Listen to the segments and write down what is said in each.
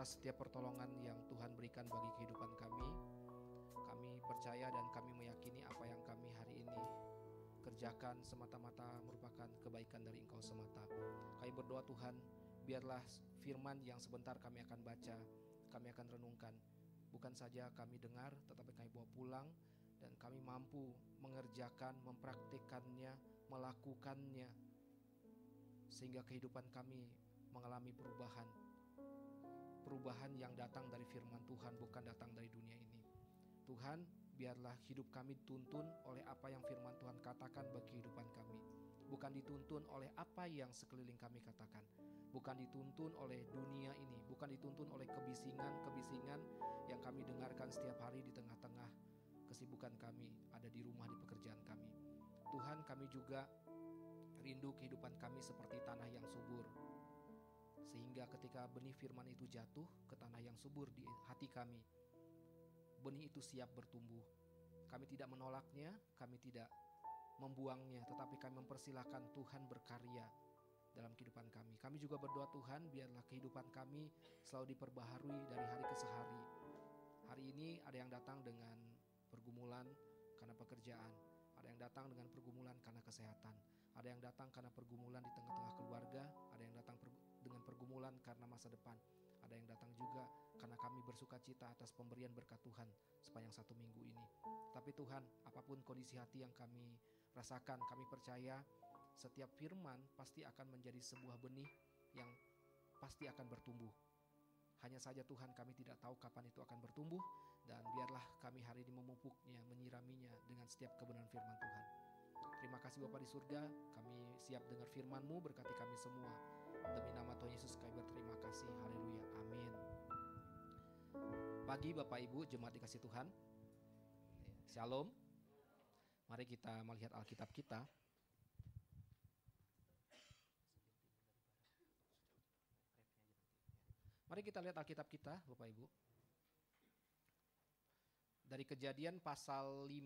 atas setiap pertolongan yang Tuhan berikan bagi kehidupan kami. Kami percaya dan kami meyakini apa yang kami hari ini kerjakan semata-mata merupakan kebaikan dari Engkau semata. Kami berdoa Tuhan, biarlah firman yang sebentar kami akan baca, kami akan renungkan, bukan saja kami dengar, tetapi kami bawa pulang dan kami mampu mengerjakan, mempraktikkannya, melakukannya, sehingga kehidupan kami mengalami perubahan yang datang dari firman Tuhan, bukan datang dari dunia ini. Tuhan, biarlah hidup kami dituntun oleh apa yang firman Tuhan katakan bagi kehidupan kami, bukan dituntun oleh apa yang sekeliling kami katakan, bukan dituntun oleh dunia ini, bukan dituntun oleh kebisingan yang kami dengarkan setiap hari di tengah-tengah kesibukan kami, ada di rumah, di pekerjaan kami. Tuhan, kami juga rindu kehidupan kami seperti tanah yang subur, sehingga ketika benih firman itu jatuh ke tanah yang subur di hati kami, benih itu siap bertumbuh. Kami tidak menolaknya, kami tidak membuangnya, tetapi kami mempersilahkan Tuhan berkarya dalam kehidupan kami. Kami juga berdoa Tuhan, biarlah kehidupan kami selalu diperbaharui dari hari ke hari. Hari ini ada yang datang dengan pergumulan karena pekerjaan, ada yang datang dengan pergumulan karena kesehatan, ada yang datang karena pergumulan di tengah-tengah keluarga, ada yang datang dengan pergumulan karena masa depan, ada yang datang juga karena kami bersuka cita atas pemberian berkat Tuhan sepanjang 1 minggu ini. Tapi Tuhan, apapun kondisi hati yang kami rasakan, kami percaya setiap firman pasti akan menjadi sebuah benih yang pasti akan bertumbuh. Hanya saja Tuhan, kami tidak tahu kapan itu akan bertumbuh, dan biarlah kami hari ini memupuknya, menyiraminya dengan setiap kebenaran firman Tuhan. Terima kasih Bapa di surga, kami siap dengar firman-Mu, berkati kami semua. Demi nama Tuhan Yesus kami berterima kasih. Haleluya. Amin. Pagi Bapak Ibu jemaat dikasih Tuhan. Shalom. Mari kita melihat Alkitab kita. Mari kita lihat Alkitab kita Bapak Ibu. Dari Kejadian pasal 6.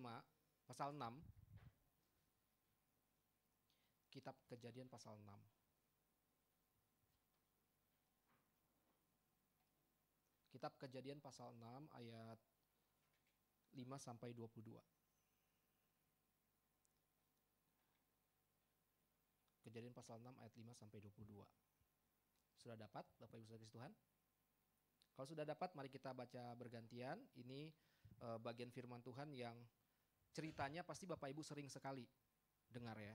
Kitab Kejadian pasal 6. Kitab Kejadian pasal 6 ayat 5 sampai 22. Kejadian pasal 6 ayat 5 sampai 22. Sudah dapat Bapak Ibu Saudara Tuhan? Kalau sudah dapat, mari kita baca bergantian. Ini bagian firman Tuhan yang ceritanya pasti Bapak Ibu sering sekali dengar ya.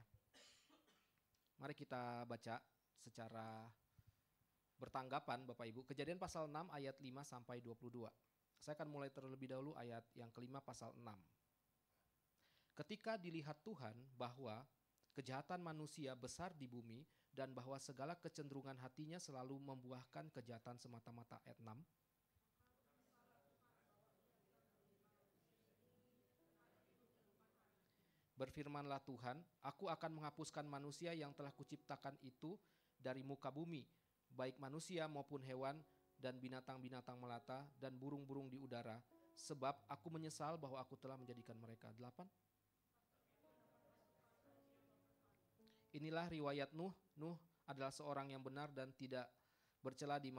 Mari kita baca secara bertanggapan Bapak Ibu. Kejadian pasal 6 ayat 5 sampai 22. Saya akan mulai terlebih dahulu ayat yang kelima pasal 6. Ketika dilihat Tuhan bahwa kejahatan manusia besar di bumi dan bahwa segala kecenderungan hatinya selalu membuahkan kejahatan semata-mata. Ayat 6. Berfirmanlah Tuhan, aku akan menghapuskan manusia yang telah kuciptakan itu dari muka bumi, baik manusia maupun hewan dan binatang-binatang melata dan burung-burung di udara, sebab aku menyesal bahwa aku telah menjadikan mereka. 8. Inilah riwayat Nuh. Nuh adalah seorang yang benar dan tidak bercela di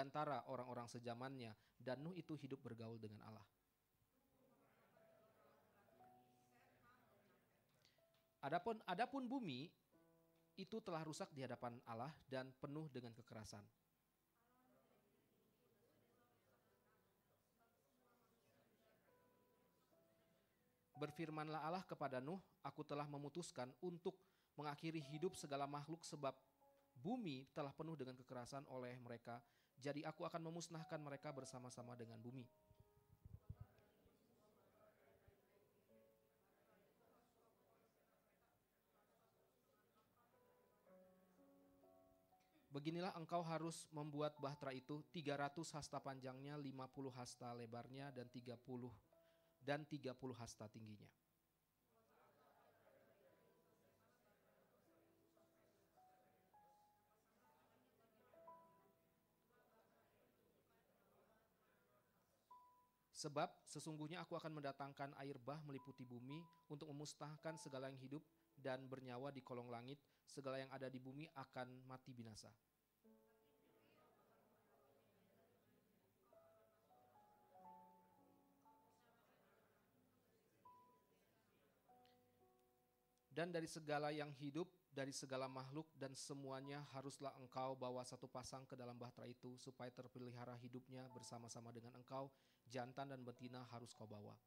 antara orang-orang sezamannya, dan Nuh itu hidup bergaul dengan Allah. Adapun bumi itu telah rusak di hadapan Allah dan penuh dengan kekerasan. Berfirmanlah Allah kepada Nuh, aku telah memutuskan untuk mengakhiri hidup segala makhluk sebab bumi telah penuh dengan kekerasan oleh mereka, jadi aku akan memusnahkan mereka bersama-sama dengan bumi. Beginilah engkau harus membuat bahtera itu 300 hasta panjangnya, 50 hasta lebarnya dan 30 hasta tingginya. Sebab sesungguhnya aku akan mendatangkan air bah meliputi bumi untuk memusnahkan segala yang hidup dan bernyawa di kolong langit, segala yang ada di bumi akan mati binasa. Dan dari segala yang hidup, dari segala makhluk dan semuanya haruslah engkau bawa satu pasang ke dalam bahtera itu, supaya terpelihara hidupnya bersama-sama dengan engkau. Jantan dan betina harus kau bawa.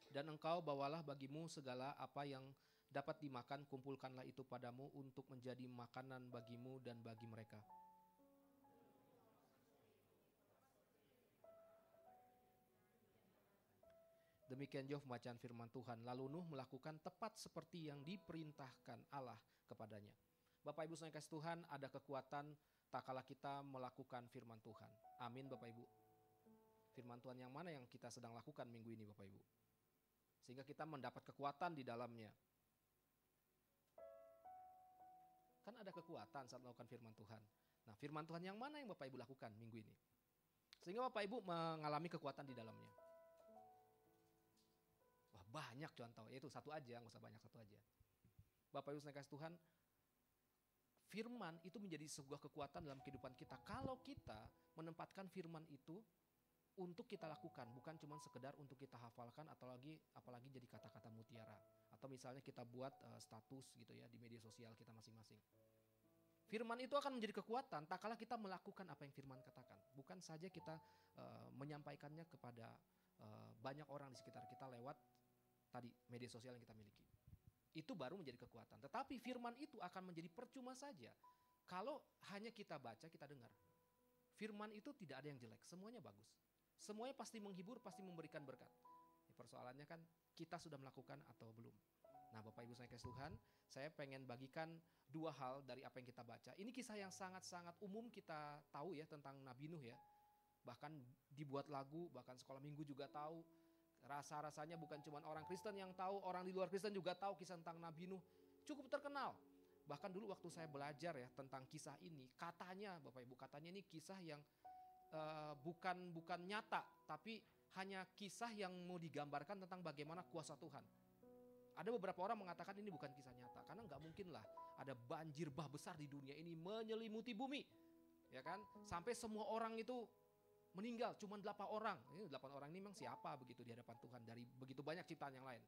Dan engkau bawalah bagimu segala apa yang dapat dimakan, kumpulkanlah itu padamu untuk menjadi makanan bagimu dan bagi mereka. Demikian jauh pembacaan firman Tuhan. Lalu Nuh melakukan tepat seperti yang diperintahkan Allah kepadanya. Bapak Ibu saudara kasih Tuhan, ada kekuatan tak kala kita melakukan firman Tuhan. Amin Bapak Ibu. Firman Tuhan yang mana yang kita sedang lakukan minggu ini Bapak Ibu? Sehingga kita mendapat kekuatan di dalamnya. Kan ada kekuatan saat melakukan firman Tuhan. Nah, firman Tuhan yang mana yang Bapak Ibu lakukan minggu ini? Sehingga Bapak Ibu mengalami kekuatan di dalamnya. Wah, banyak contoh. Itu satu aja, nggak usah banyak, satu aja. Bapak Ibu saudara kasih Tuhan, firman itu menjadi sebuah kekuatan dalam kehidupan kita. Kalau kita menempatkan firman itu untuk kita lakukan, bukan cuma sekedar untuk kita hafalkan atau apalagi jadi kata-kata mutiara, atau misalnya kita buat status gitu ya di media sosial kita masing-masing. Firman itu akan menjadi kekuatan tak kala kita melakukan apa yang firman katakan, bukan saja kita menyampaikannya kepada banyak orang di sekitar kita lewat tadi media sosial yang kita miliki. Itu baru menjadi kekuatan. Tetapi firman itu akan menjadi percuma saja kalau hanya kita baca, kita dengar. Firman itu tidak ada yang jelek, semuanya bagus. Semuanya pasti menghibur, pasti memberikan berkat. Persoalannya kan kita sudah melakukan atau belum. Nah Bapak Ibu saya kasih Tuhan, saya pengen bagikan dua hal dari apa yang kita baca. Ini kisah yang sangat-sangat umum kita tahu ya tentang Nabi Nuh ya. Bahkan dibuat lagu, bahkan sekolah minggu juga tahu. Rasa-rasanya bukan cuma orang Kristen yang tahu, orang di luar Kristen juga tahu kisah tentang Nabi Nuh. Cukup terkenal. Bahkan dulu waktu saya belajar ya tentang kisah ini, katanya Bapak Ibu, katanya ini kisah yang bukan nyata, tapi hanya kisah yang mau digambarkan tentang bagaimana kuasa Tuhan. Ada beberapa orang mengatakan ini bukan kisah nyata, karena nggak mungkin lah ada banjir bah besar di dunia ini menyelimuti bumi, ya kan? Sampai semua orang itu meninggal, cuma 8 orang. Ini 8 orang ini memang siapa begitu di hadapan Tuhan dari begitu banyak ciptaan yang lain.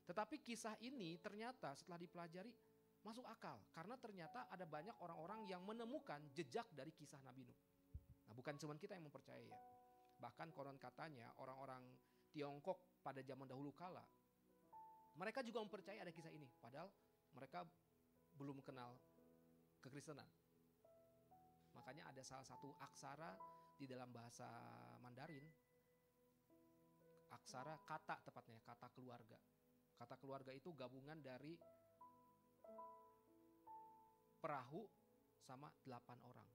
Tetapi kisah ini ternyata setelah dipelajari masuk akal, karena ternyata ada banyak orang-orang yang menemukan jejak dari kisah Nabi Nuh. Nah, bukan cuma kita yang mempercayai ya. Bahkan konon katanya orang-orang Tiongkok pada zaman dahulu kala, mereka juga mempercayai ada kisah ini. Padahal mereka belum kenal kekristenan. Makanya ada salah satu aksara di dalam bahasa Mandarin. Aksara kata tepatnya, kata keluarga. Kata keluarga itu gabungan dari perahu sama 8 orang.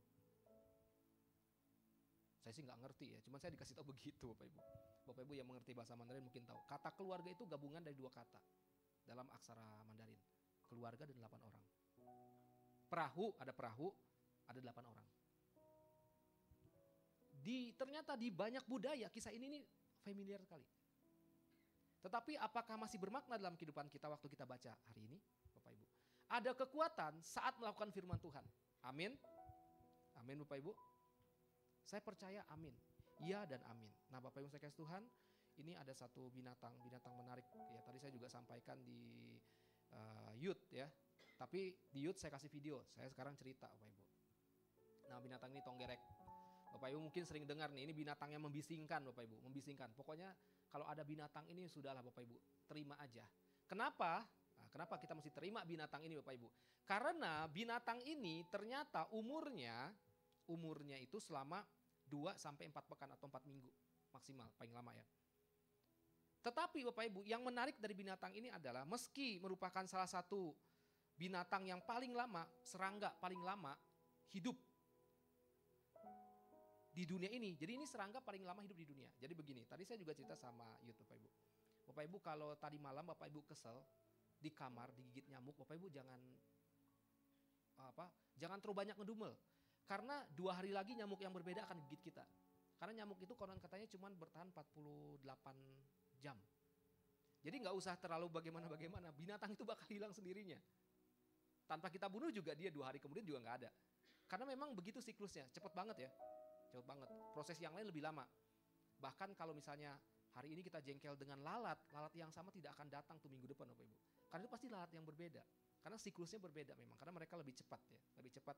Saya sih nggak ngerti ya, cuman saya dikasih tahu begitu Bapak Ibu. Bapak Ibu yang mengerti bahasa Mandarin mungkin tahu. Kata keluarga itu gabungan dari 2 kata dalam aksara Mandarin. Keluarga dan 8 orang. Perahu, ada 8 orang. Ternyata di banyak budaya kisah ini nih familiar sekali. Tetapi apakah masih bermakna dalam kehidupan kita waktu kita baca hari ini Bapak Ibu? Ada kekuatan saat melakukan firman Tuhan. Amin. Amin Bapak Ibu. Saya percaya amin. Ya dan amin. Nah Bapak Ibu saya kasih Tuhan, ini ada satu binatang menarik. Ya tadi saya juga sampaikan di youth ya. Tapi di youth saya kasih video. Saya sekarang cerita Bapak Ibu. Nah binatang ini tonggerek. Bapak Ibu mungkin sering dengar nih, ini binatang yang membisingkan Bapak Ibu. Membisingkan. Pokoknya kalau ada binatang ini sudahlah Bapak Ibu, terima aja. Kenapa? Nah, kenapa kita mesti terima binatang ini Bapak Ibu? Karena binatang ini ternyata umurnya itu selama 2-4 pekan atau 4 minggu maksimal, paling lama ya. Tetapi Bapak Ibu, yang menarik dari binatang ini adalah meski merupakan salah satu binatang yang paling lama, serangga paling lama hidup di dunia ini. Jadi ini serangga paling lama hidup di dunia. Jadi begini, tadi saya juga cerita sama Yud Bapak Ibu. Bapak Ibu kalau tadi malam Bapak Ibu kesel di kamar digigit nyamuk, Bapak Ibu jangan terlalu banyak ngedumel. Karena 2 hari lagi nyamuk yang berbeda akan gigit kita. Karena nyamuk itu konon katanya cuma bertahan 48 jam. Jadi nggak usah terlalu bagaimana-bagaimana. Binatang itu bakal hilang sendirinya. Tanpa kita bunuh juga dia 2 hari kemudian juga nggak ada. Karena memang begitu siklusnya, cepat banget ya. Cepat banget. Proses yang lain lebih lama. Bahkan kalau misalnya hari ini kita jengkel dengan lalat yang sama tidak akan datang tuh minggu depan Bapak Ibu. Karena itu pasti lalat yang berbeda. Karena siklusnya berbeda memang. Karena mereka lebih cepat ya. Lebih cepat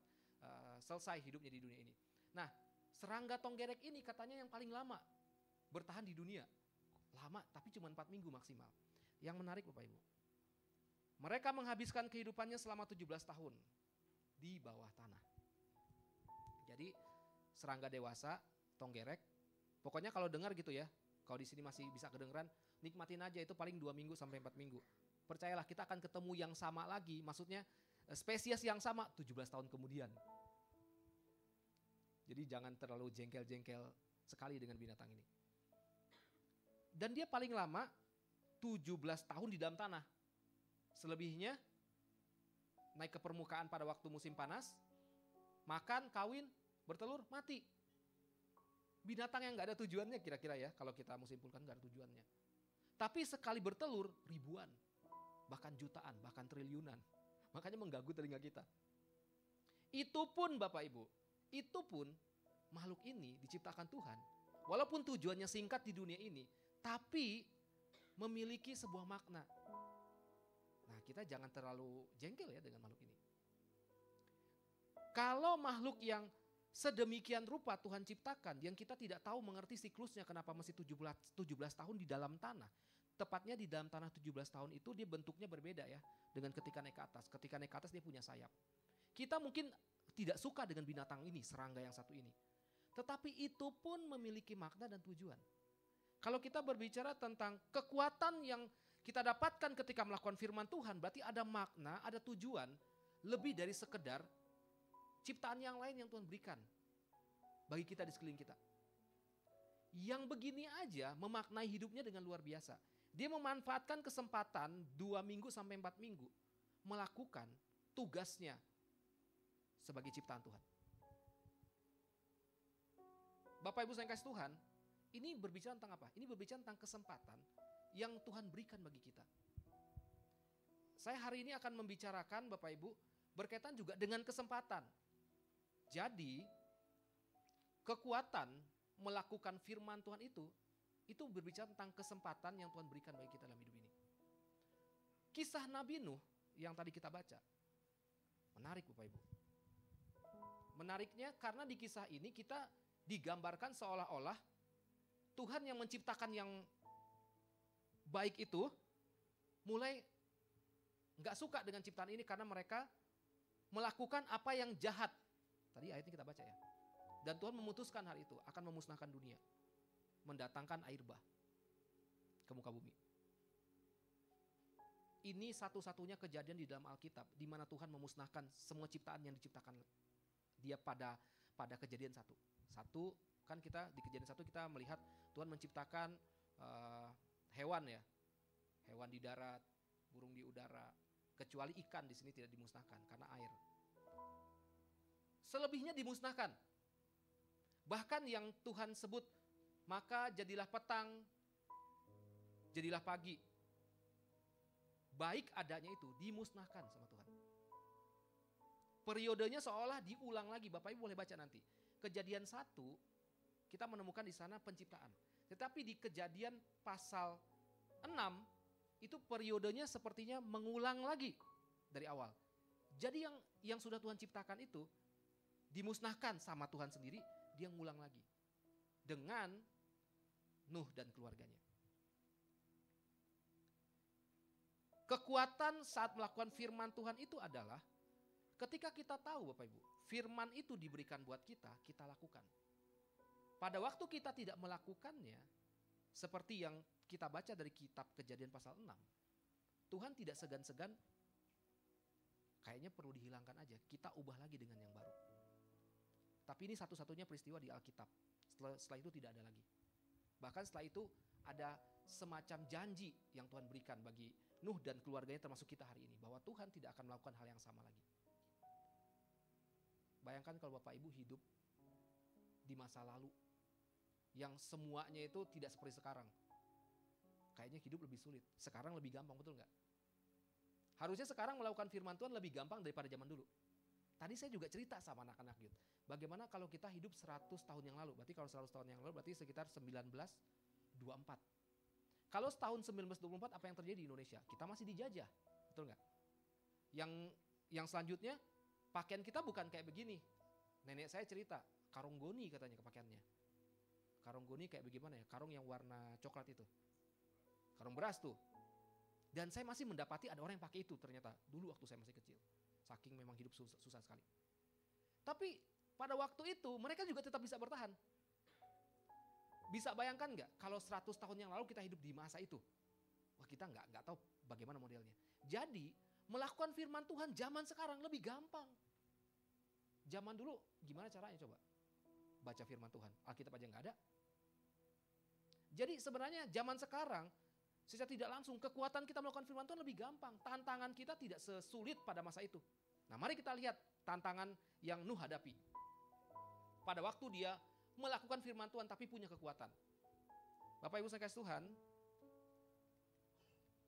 selesai hidupnya di dunia ini. Nah, serangga tonggerek ini katanya yang paling lama bertahan di dunia. Lama, tapi cuma 4 minggu maksimal. Yang menarik Bapak Ibu, mereka menghabiskan kehidupannya selama 17 tahun di bawah tanah. Jadi serangga dewasa, tonggerek, pokoknya kalau dengar gitu ya, kalau di sini masih bisa kedengeran, nikmatin aja, itu paling 2 minggu sampai 4 minggu. Percayalah kita akan ketemu yang sama lagi, maksudnya spesies yang sama 17 tahun kemudian. Jadi jangan terlalu jengkel-jengkel sekali dengan binatang ini. Dan dia paling lama 17 tahun di dalam tanah. Selebihnya naik ke permukaan pada waktu musim panas, makan, kawin, bertelur, mati. Binatang yang gak ada tujuannya kira-kira ya, kalau kita mau simpulkan gak ada tujuannya. Tapi sekali bertelur ribuan, bahkan jutaan, bahkan triliunan. Makanya mengganggu telinga kita. Itu pun Bapak Ibu, itu pun makhluk ini diciptakan Tuhan. Walaupun tujuannya singkat di dunia ini, tapi memiliki sebuah makna. Nah, kita jangan terlalu jengkel ya dengan makhluk ini. Kalau makhluk yang sedemikian rupa Tuhan ciptakan, yang kita tidak tahu mengerti siklusnya kenapa masih 17 tahun di dalam tanah. Tepatnya di dalam tanah 17 tahun itu dia bentuknya berbeda ya dengan ketika naik ke atas. Ketika naik ke atas dia punya sayap. Kita mungkin tidak suka dengan binatang ini, serangga yang satu ini. Tetapi itu pun memiliki makna dan tujuan. Kalau kita berbicara tentang kekuatan yang kita dapatkan ketika melakukan firman Tuhan, berarti ada makna, ada tujuan, lebih dari sekedar ciptaan yang lain yang Tuhan berikan bagi kita di sekeliling kita. Yang begini aja memaknai hidupnya dengan luar biasa. Dia memanfaatkan kesempatan 2 minggu sampai 4 minggu melakukan tugasnya sebagai ciptaan Tuhan. Bapak Ibu saya kasih Tuhan, ini berbicara tentang apa? Ini berbicara tentang kesempatan yang Tuhan berikan bagi kita. Saya hari ini akan membicarakan Bapak Ibu berkaitan juga dengan kesempatan. Jadi kekuatan melakukan firman Tuhan itu berbicara tentang kesempatan yang Tuhan berikan bagi kita dalam hidup ini. Kisah Nabi Nuh yang tadi kita baca, menarik Bapak Ibu. Menariknya karena di kisah ini kita digambarkan seolah-olah Tuhan yang menciptakan yang baik itu mulai gak suka dengan ciptaan ini karena mereka melakukan apa yang jahat. Tadi ayatnya kita baca ya. Dan Tuhan memutuskan hal itu akan memusnahkan dunia, mendatangkan air bah ke muka bumi. Ini satu-satunya kejadian di dalam Alkitab di mana Tuhan memusnahkan semua ciptaan yang diciptakan dia pada kejadian satu. Kan kita di kejadian 1 kita melihat Tuhan menciptakan hewan ya. Hewan di darat, burung di udara, kecuali ikan di sini tidak dimusnahkan karena air. Selebihnya dimusnahkan. Bahkan yang Tuhan sebut, maka jadilah petang, jadilah pagi. Baik adanya itu dimusnahkan sama Tuhan. Periodenya seolah diulang lagi. Bapak Ibu boleh baca nanti. Kejadian 1 kita menemukan di sana penciptaan. Tetapi di Kejadian pasal 6 itu periodenya sepertinya mengulang lagi dari awal. Jadi yang sudah Tuhan ciptakan itu dimusnahkan sama Tuhan sendiri, dia ngulang lagi dengan Nuh dan keluarganya. Kekuatan saat melakukan firman Tuhan itu adalah ketika kita tahu Bapak Ibu, firman itu diberikan buat kita, kita lakukan. Pada waktu kita tidak melakukannya, seperti yang kita baca dari kitab Kejadian pasal 6, Tuhan tidak segan-segan, kayaknya perlu dihilangkan aja, kita ubah lagi dengan yang baru. Tapi ini satu-satunya peristiwa di Alkitab. Setelah itu tidak ada lagi. Bahkan setelah itu ada semacam janji yang Tuhan berikan bagi Nuh dan keluarganya termasuk kita hari ini, bahwa Tuhan tidak akan melakukan hal yang sama lagi. Bayangkan kalau Bapak Ibu hidup di masa lalu yang semuanya itu tidak seperti sekarang. Kayaknya hidup lebih sulit. Sekarang lebih gampang, betul nggak? Harusnya sekarang melakukan firman Tuhan lebih gampang daripada zaman dulu. Tadi saya juga cerita sama anak-anak youth. Bagaimana kalau kita hidup 100 tahun yang lalu? Berarti kalau 100 tahun yang lalu berarti sekitar 1924. Kalau tahun 1924 apa yang terjadi di Indonesia? Kita masih dijajah, betul nggak? Yang selanjutnya pakaian kita bukan kayak begini. Nenek saya cerita, karung goni katanya pakaiannya. Karung goni kayak bagaimana ya? Karung yang warna coklat itu. Karung beras tuh. Dan saya masih mendapati ada orang yang pakai itu ternyata dulu waktu saya masih kecil. Saking memang hidup susah sekali. Tapi pada waktu itu mereka juga tetap bisa bertahan. Bisa bayangkan nggak kalau 100 tahun yang lalu kita hidup di masa itu? Wah, kita nggak tahu bagaimana modelnya. Jadi melakukan firman Tuhan zaman sekarang lebih gampang. Zaman dulu gimana caranya coba? Baca firman Tuhan, Alkitab aja nggak ada. Jadi sebenarnya zaman sekarang secara tidak langsung kekuatan kita melakukan firman Tuhan lebih gampang. Tantangan kita tidak sesulit pada masa itu. Nah, mari kita lihat tantangan yang Nuh hadapi. Pada waktu dia melakukan firman Tuhan tapi punya kekuatan. Bapak Ibu saya kasih Tuhan,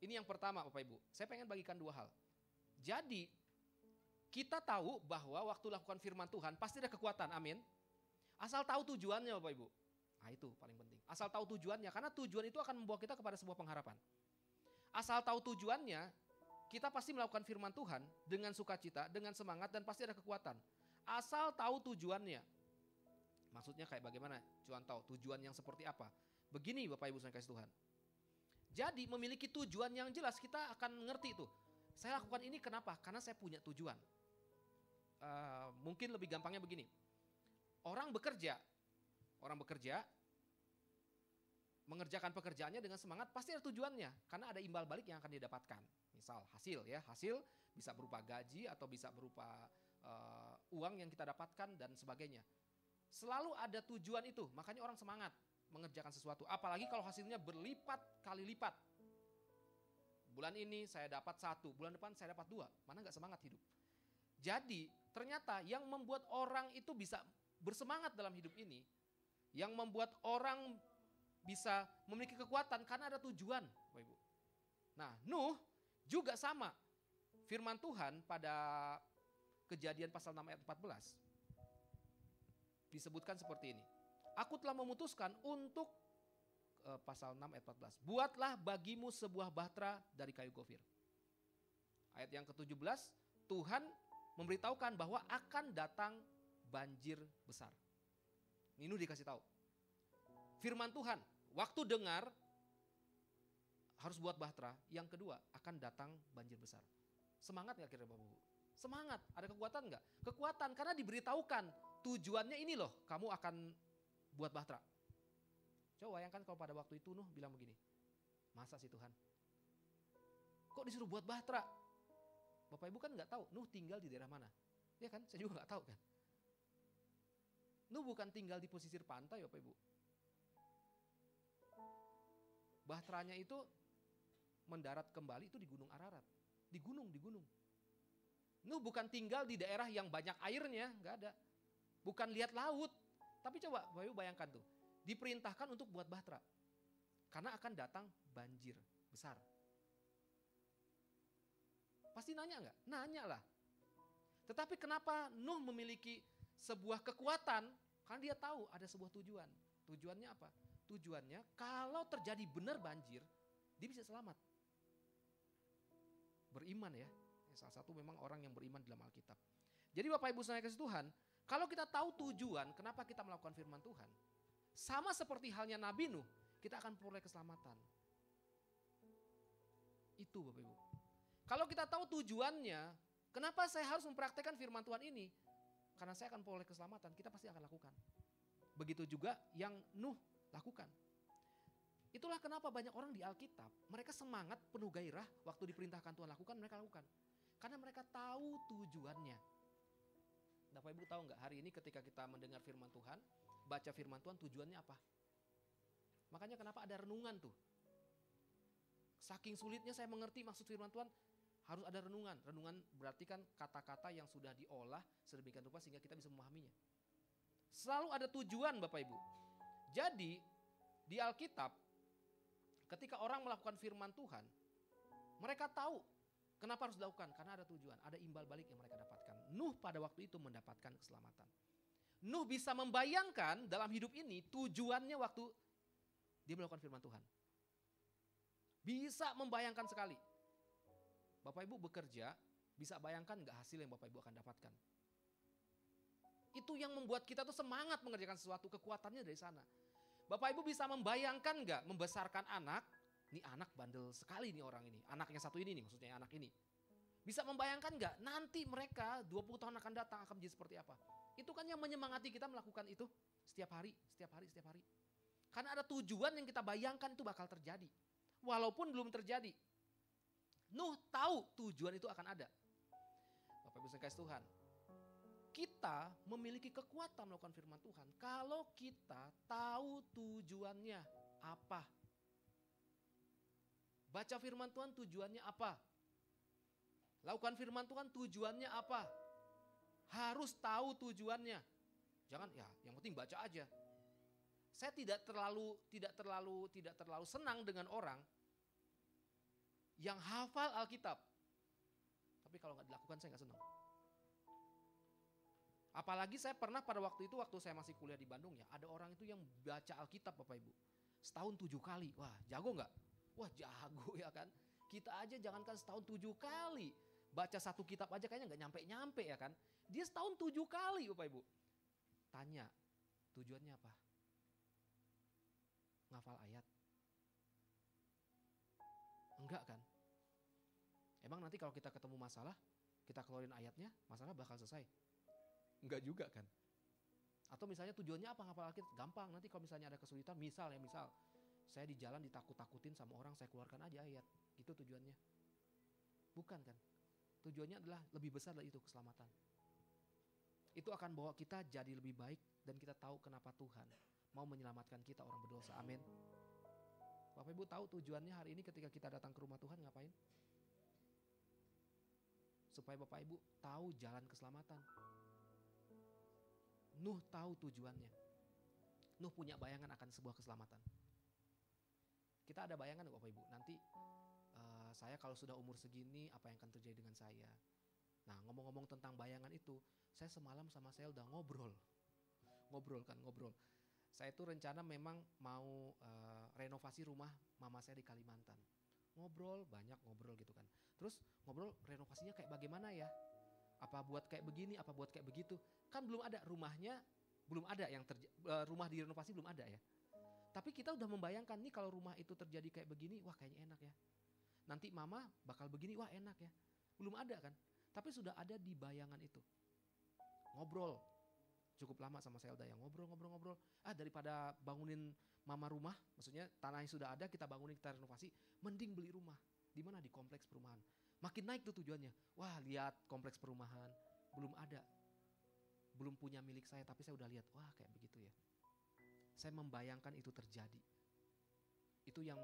ini yang pertama Bapak Ibu. Saya pengen bagikan dua hal. Jadi kita tahu bahwa waktu lakukan firman Tuhan pasti ada kekuatan, amin. Asal tahu tujuannya Bapak Ibu. Nah itu paling penting. Asal tahu tujuannya, karena tujuan itu akan membawa kita kepada sebuah pengharapan. Asal tahu tujuannya, kita pasti melakukan firman Tuhan dengan sukacita, dengan semangat, dan pasti ada kekuatan. Asal tahu tujuannya. Maksudnya kayak bagaimana? Cuman tahu tujuan yang seperti apa. Begini Bapak Ibu saya kasih Tuhan. Jadi memiliki tujuan yang jelas kita akan ngerti tuh. Saya lakukan ini kenapa? Karena saya punya tujuan. Mungkin lebih gampangnya begini. Orang bekerja mengerjakan pekerjaannya dengan semangat pasti ada tujuannya. Karena ada imbal balik yang akan didapatkan. Misal hasil bisa berupa gaji atau bisa berupa uang yang kita dapatkan dan sebagainya. Selalu ada tujuan itu, makanya orang semangat mengerjakan sesuatu. Apalagi kalau hasilnya berlipat kali lipat. Bulan ini saya dapat 1, bulan depan saya dapat 2. Mana gak semangat hidup? Jadi ternyata yang membuat orang itu bisa bersemangat dalam hidup ini, yang membuat orang bisa memiliki kekuatan karena ada tujuan, Bapak Ibu. Nah, Nuh juga sama. Firman Tuhan pada Kejadian pasal 6 ayat 14 disebutkan seperti ini. Aku telah memutuskan untuk pasal 6 ayat 14. Buatlah bagimu sebuah bahtera dari kayu gofir. Ayat yang ke-17, Tuhan memberitahukan bahwa akan datang banjir besar. Ini Nuh dikasih tahu. Firman Tuhan, waktu dengar harus buat bahtera. Yang kedua, akan datang banjir besar. Semangat gak kira Bapak Ibu? Semangat, ada kekuatan gak? Kekuatan karena diberitahukan. Tujuannya ini loh, kamu akan buat bahtera. Coba bayangkan kalau pada waktu itu Nuh bilang begini. Masa sih Tuhan? Kok disuruh buat bahtera? Bapak Ibu kan gak tahu Nuh tinggal di daerah mana. Ya kan, saya juga gak tahu kan. Nuh bukan tinggal di pesisir pantai Bapak Ibu. Bahteranya itu mendarat kembali itu di Gunung Ararat. Di gunung. Nuh bukan tinggal di daerah yang banyak airnya, gak ada. Bukan lihat laut. Tapi coba Bapak Ibu bayangkan tuh. Diperintahkan untuk buat bahtera. Karena akan datang banjir besar. Pasti nanya gak? Nanya lah. Tetapi kenapa Nuh memiliki sebuah kekuatan? Karena dia tahu ada sebuah tujuan. Tujuannya apa? Tujuannya kalau terjadi benar banjir, dia bisa selamat. Beriman ya. Salah satu memang orang yang beriman dalam Alkitab. Jadi Bapak Ibu saya kasih Tuhan, kalau kita tahu tujuan kenapa kita melakukan firman Tuhan, sama seperti halnya Nabi Nuh, kita akan peroleh keselamatan. Itu Bapak Ibu. Kalau kita tahu tujuannya, kenapa saya harus mempraktekkan firman Tuhan ini? Karena saya akan peroleh keselamatan, kita pasti akan lakukan. Begitu juga yang Nuh lakukan. Itulah kenapa banyak orang di Alkitab, mereka semangat, penuh gairah, waktu diperintahkan Tuhan lakukan, mereka lakukan. Karena mereka tahu tujuannya. Bapak Ibu tahu nggak, hari ini ketika kita mendengar firman Tuhan, baca firman Tuhan, tujuannya apa? Makanya kenapa ada renungan tuh. Saking sulitnya saya mengerti maksud firman Tuhan, harus ada renungan. Renungan berarti kan kata-kata yang sudah diolah sedemikian rupa sehingga kita bisa memahaminya. Selalu ada tujuan Bapak Ibu. Jadi di Alkitab, ketika orang melakukan firman Tuhan, mereka tahu kenapa harus dilakukan. Karena ada tujuan, ada imbal balik yang mereka dapatkan. Nuh pada waktu itu mendapatkan keselamatan. Nuh bisa membayangkan dalam hidup ini tujuannya waktu dia melakukan firman Tuhan. Bisa membayangkan sekali. Bapak Ibu bekerja, bisa bayangkan nggak hasil yang Bapak Ibu akan dapatkan. Itu yang membuat kita tuh semangat mengerjakan sesuatu, kekuatannya dari sana. Bapak Ibu bisa membayangkan nggak membesarkan anak, nih anak bandel sekali nih orang ini, anak yang satu ini nih maksudnya anak ini. Bisa membayangkan nggak nanti mereka 20 tahun akan datang akan menjadi seperti apa? Itu kan yang menyemangati kita melakukan itu setiap hari. Karena ada tujuan yang kita bayangkan itu bakal terjadi. Walaupun belum terjadi. Nuh tahu tujuan itu akan ada. Bapak Ibu sekalian Tuhan, kita memiliki kekuatan melakukan firman Tuhan kalau kita tahu tujuannya apa. Baca firman Tuhan tujuannya apa? Lakukan firman Tuhan tujuannya apa? Harus tahu tujuannya. Jangan ya, yang penting baca aja. Saya tidak terlalu senang dengan orang yang hafal Alkitab. Tapi kalau nggak dilakukan saya nggak senang. Apalagi saya pernah pada waktu itu, waktu saya masih kuliah di Bandung ya, ada orang itu yang baca Alkitab Bapak Ibu. Setahun 7 kali. Wah jago nggak? Wah jago ya kan. Kita aja jangankan setahun 7 kali. Baca satu kitab aja kayaknya nggak nyampe-nyampe ya kan. Dia setahun 7 kali Bapak Ibu. Tanya, tujuannya apa? Ngafal ayat? Enggak kan? Emang nanti kalau kita ketemu masalah, kita keluarin ayatnya, masalah bakal selesai? Enggak juga kan? Atau misalnya tujuannya apa ngafal Alkitab? Gampang, nanti kalau misalnya ada kesulitan, misal saya di jalan ditakut-takutin sama orang, saya keluarkan aja ayat. Itu tujuannya. Bukan kan? Tujuannya adalah lebih besar dari itu, keselamatan. Itu akan bawa kita jadi lebih baik dan kita tahu kenapa Tuhan mau menyelamatkan kita orang berdosa. Amin. Bapak Ibu tahu tujuannya hari ini ketika kita datang ke rumah Tuhan ngapain? Supaya Bapak Ibu tahu jalan keselamatan. Nuh tahu tujuannya. Nuh punya bayangan akan sebuah keselamatan. Kita ada bayangan Bapak Ibu, nanti saya kalau sudah umur segini apa yang akan terjadi dengan saya. Nah ngomong-ngomong tentang bayangan itu, saya semalam sama saya udah ngobrol. Saya itu rencana memang mau renovasi rumah mama saya di Kalimantan. Banyak ngobrol gitu kan. Terus ngobrol renovasinya kayak bagaimana ya? Apa buat kayak begini, apa buat kayak begitu. Kan belum ada rumahnya, belum ada yang rumah direnovasi belum ada ya. Tapi kita udah membayangkan nih kalau rumah itu terjadi kayak begini, wah kayaknya enak ya. Nanti mama bakal begini, wah enak ya. Belum ada kan. Tapi sudah ada di bayangan itu. Ngobrol. Cukup lama sama Selda yang ngobrol. Daripada bangunin mama rumah, maksudnya tanahnya sudah ada, kita bangunin, kita renovasi, mending beli rumah. Di mana? Di kompleks perumahan. Makin naik tuh tujuannya. Wah lihat kompleks perumahan, belum ada. Belum punya milik saya, tapi saya udah lihat, wah kayak begitu ya. Saya membayangkan itu terjadi. Itu yang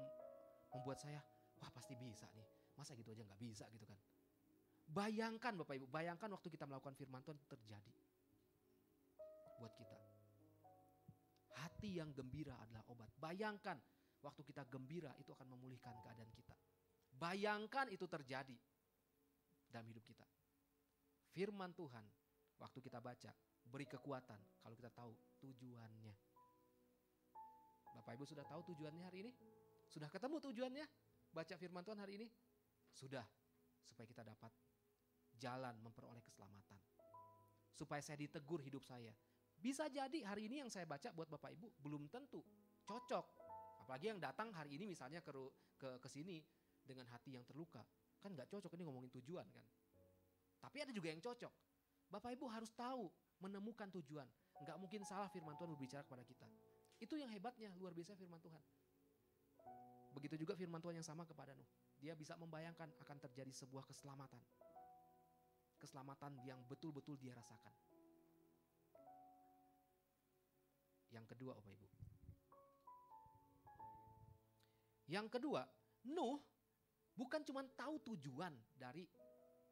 membuat saya, wah pasti bisa nih. Masa gitu aja nggak bisa gitu kan. Bayangkan Bapak Ibu, bayangkan waktu kita melakukan firman Tuhan terjadi. Buat kita. Hati yang gembira adalah obat. Bayangkan waktu kita gembira itu akan memulihkan keadaan kita. Bayangkan itu terjadi dalam hidup kita. Firman Tuhan waktu kita baca beri kekuatan kalau kita tahu tujuannya. Bapak Ibu sudah tahu tujuannya hari ini? Sudah ketemu tujuannya? Baca firman Tuhan hari ini? Sudah. Supaya kita dapat jalan memperoleh keselamatan. Supaya saya ditegur hidup saya. Bisa jadi hari ini yang saya baca buat Bapak Ibu belum tentu cocok. Apalagi yang datang hari ini misalnya ke sini dengan hati yang terluka. Kan gak cocok, ini ngomongin tujuan kan. Tapi ada juga yang cocok. Bapak Ibu harus tahu, menemukan tujuan. Gak mungkin salah firman Tuhan berbicara kepada kita. Itu yang hebatnya, luar biasa firman Tuhan. Begitu juga firman Tuhan yang sama kepada Nuh. Dia bisa membayangkan akan terjadi sebuah keselamatan. Keselamatan yang betul-betul dia rasakan. Yang kedua Bapak Ibu. Yang kedua, Nuh bukan cuma tahu tujuan dari